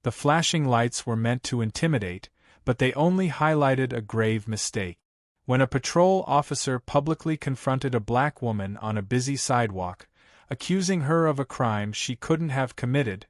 The flashing lights were meant to intimidate, but they only highlighted a grave mistake. When a patrol officer publicly confronted a black woman on a busy sidewalk, accusing her of a crime she couldn't have committed,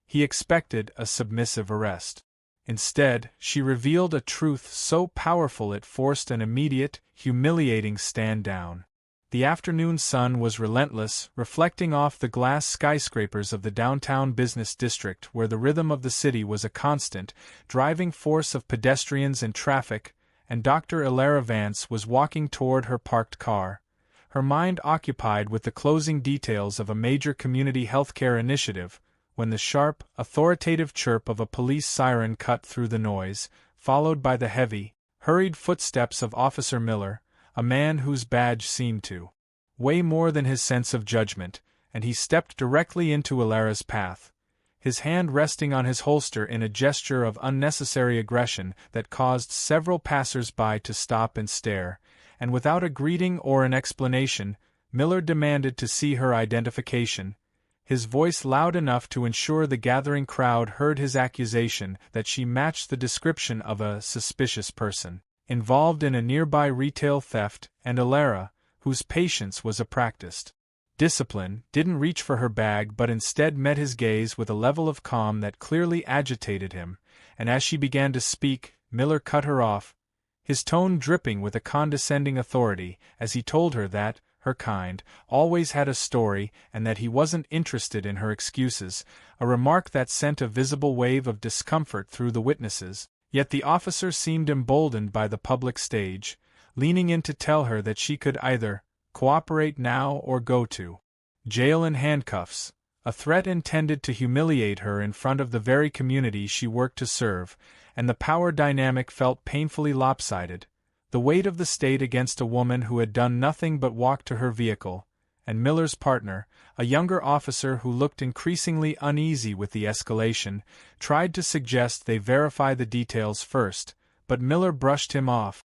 he expected a submissive arrest. Instead, she revealed a truth so powerful it forced an immediate, humiliating stand down. The afternoon sun was relentless, reflecting off the glass skyscrapers of the downtown business district where the rhythm of the city was a constant, driving force of pedestrians and traffic, and Dr. Elara Vance was walking toward her parked car, her mind occupied with the closing details of a major community healthcare initiative, when the sharp, authoritative chirp of a police siren cut through the noise, followed by the heavy, hurried footsteps of Officer Miller, a man whose badge seemed to weigh more than his sense of judgment, and he stepped directly into Elara's path, his hand resting on his holster in a gesture of unnecessary aggression that caused several passers-by to stop and stare, and without a greeting or an explanation, Miller demanded to see her identification, his voice loud enough to ensure the gathering crowd heard his accusation that she matched the description of a suspicious person involved in a nearby retail theft, and Elara, whose patience was a practiced discipline, didn't reach for her bag but instead met his gaze with a level of calm that clearly agitated him, and as she began to speak, Miller cut her off, his tone dripping with a condescending authority as he told her that, her kind, always had a story and that he wasn't interested in her excuses, a remark that sent a visible wave of discomfort through the witnesses. Yet the officer seemed emboldened by the public stage, leaning in to tell her that she could either cooperate now or go to jail in handcuffs, a threat intended to humiliate her in front of the very community she worked to serve, and the power dynamic felt painfully lopsided, the weight of the state against a woman who had done nothing but walk to her vehicle, and Miller's partner, a younger officer who looked increasingly uneasy with the escalation, tried to suggest they verify the details first, but Miller brushed him off,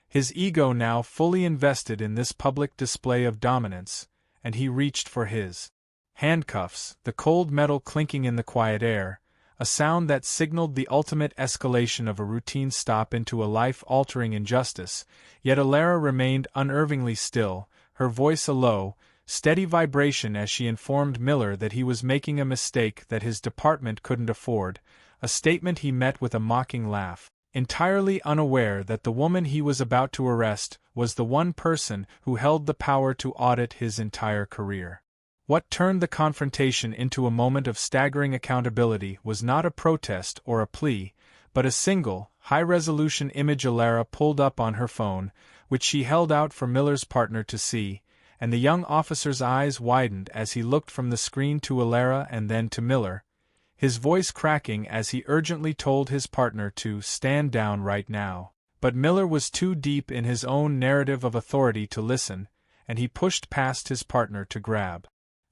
his ego now fully invested in this public display of dominance, and he reached for his handcuffs, the cold metal clinking in the quiet air, a sound that signaled the ultimate escalation of a routine stop into a life-altering injustice, yet Elara remained unervingly still, her voice a low, steady vibration as she informed Miller that he was making a mistake that his department couldn't afford, a statement he met with a mocking laugh, entirely unaware that the woman he was about to arrest was the one person who held the power to audit his entire career. What turned the confrontation into a moment of staggering accountability was not a protest or a plea, but a single, high-resolution image Elara pulled up on her phone, which she held out for Miller's partner to see, and the young officer's eyes widened as he looked from the screen to Elara and then to Miller, his voice cracking as he urgently told his partner to stand down right now. But Miller was too deep in his own narrative of authority to listen, and he pushed past his partner to grab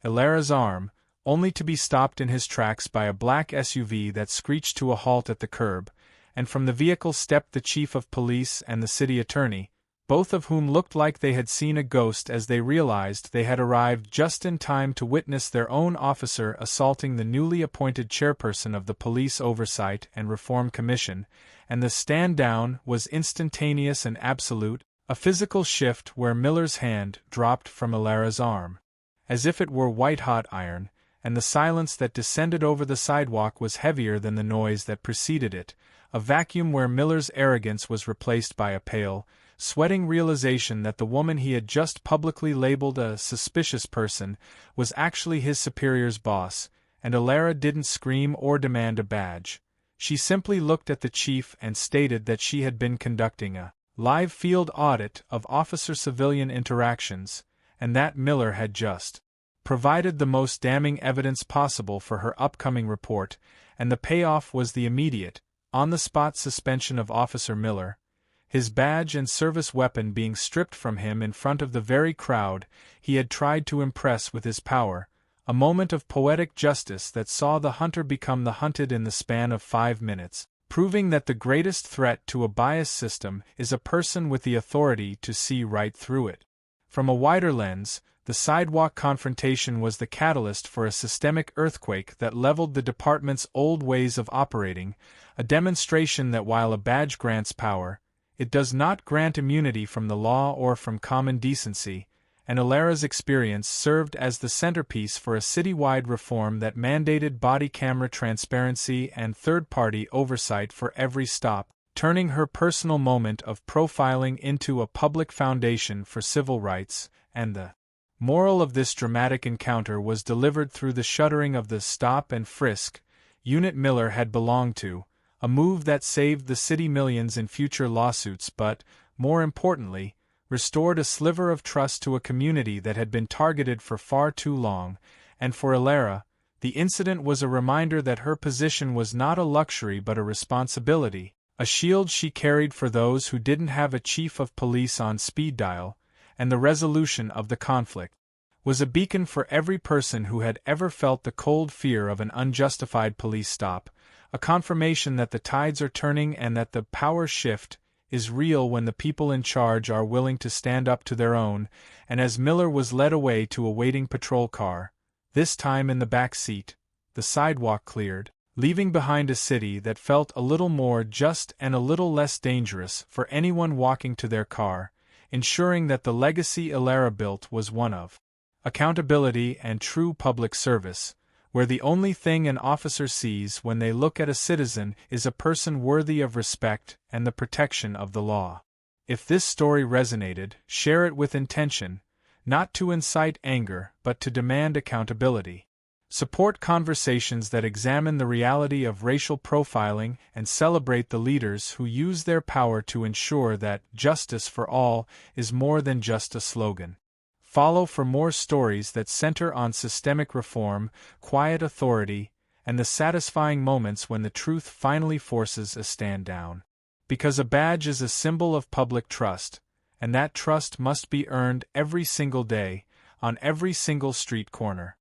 Elara's arm, only to be stopped in his tracks by a black SUV that screeched to a halt at the curb, and from the vehicle stepped the chief of police and the city attorney, both of whom looked like they had seen a ghost as they realized they had arrived just in time to witness their own officer assaulting the newly appointed chairperson of the Police Oversight and Reform Commission, and the stand-down was instantaneous and absolute, a physical shift where Miller's hand dropped from Elara's arm, as if it were white-hot iron, and the silence that descended over the sidewalk was heavier than the noise that preceded it, a vacuum where Miller's arrogance was replaced by a pale, sweating realization that the woman he had just publicly labeled a suspicious person was actually his superior's boss, and Elara didn't scream or demand a badge. She simply looked at the chief and stated that she had been conducting a live field audit of officer-civilian interactions, and that Miller had just provided the most damning evidence possible for her upcoming report, and the payoff was the immediate, on-the-spot suspension of Officer Miller, his badge and service weapon being stripped from him in front of the very crowd he had tried to impress with his power, a moment of poetic justice that saw the hunter become the hunted in the span of 5 minutes, proving that the greatest threat to a bias system is a person with the authority to see right through it. From a wider lens, the sidewalk confrontation was the catalyst for a systemic earthquake that leveled the department's old ways of operating, a demonstration that while a badge grants power, it does not grant immunity from the law or from common decency, and Alara's experience served as the centerpiece for a citywide reform that mandated body camera transparency and third-party oversight for every stop, turning her personal moment of profiling into a public foundation for civil rights, and the moral of this dramatic encounter was delivered through the shuttering of the stop and frisk unit Miller had belonged to, a move that saved the city millions in future lawsuits but, more importantly, restored a sliver of trust to a community that had been targeted for far too long, and for Alara, the incident was a reminder that her position was not a luxury but a responsibility, a shield she carried for those who didn't have a chief of police on speed dial, and the resolution of the conflict was a beacon for every person who had ever felt the cold fear of an unjustified police stop, a confirmation that the tides are turning and that the power shift is real when the people in charge are willing to stand up to their own. And as Miller was led away to a waiting patrol car, this time in the back seat, the sidewalk cleared, leaving behind a city that felt a little more just and a little less dangerous for anyone walking to their car, ensuring that the legacy Alara built was one of accountability and true public service, where the only thing an officer sees when they look at a citizen is a person worthy of respect and the protection of the law. If this story resonated, share it with intention, not to incite anger but to demand accountability. Support conversations that examine the reality of racial profiling and celebrate the leaders who use their power to ensure that justice for all is more than just a slogan. Follow for more stories that center on systemic reform, quiet authority, and the satisfying moments when the truth finally forces a stand down. Because a badge is a symbol of public trust, and that trust must be earned every single day, on every single street corner.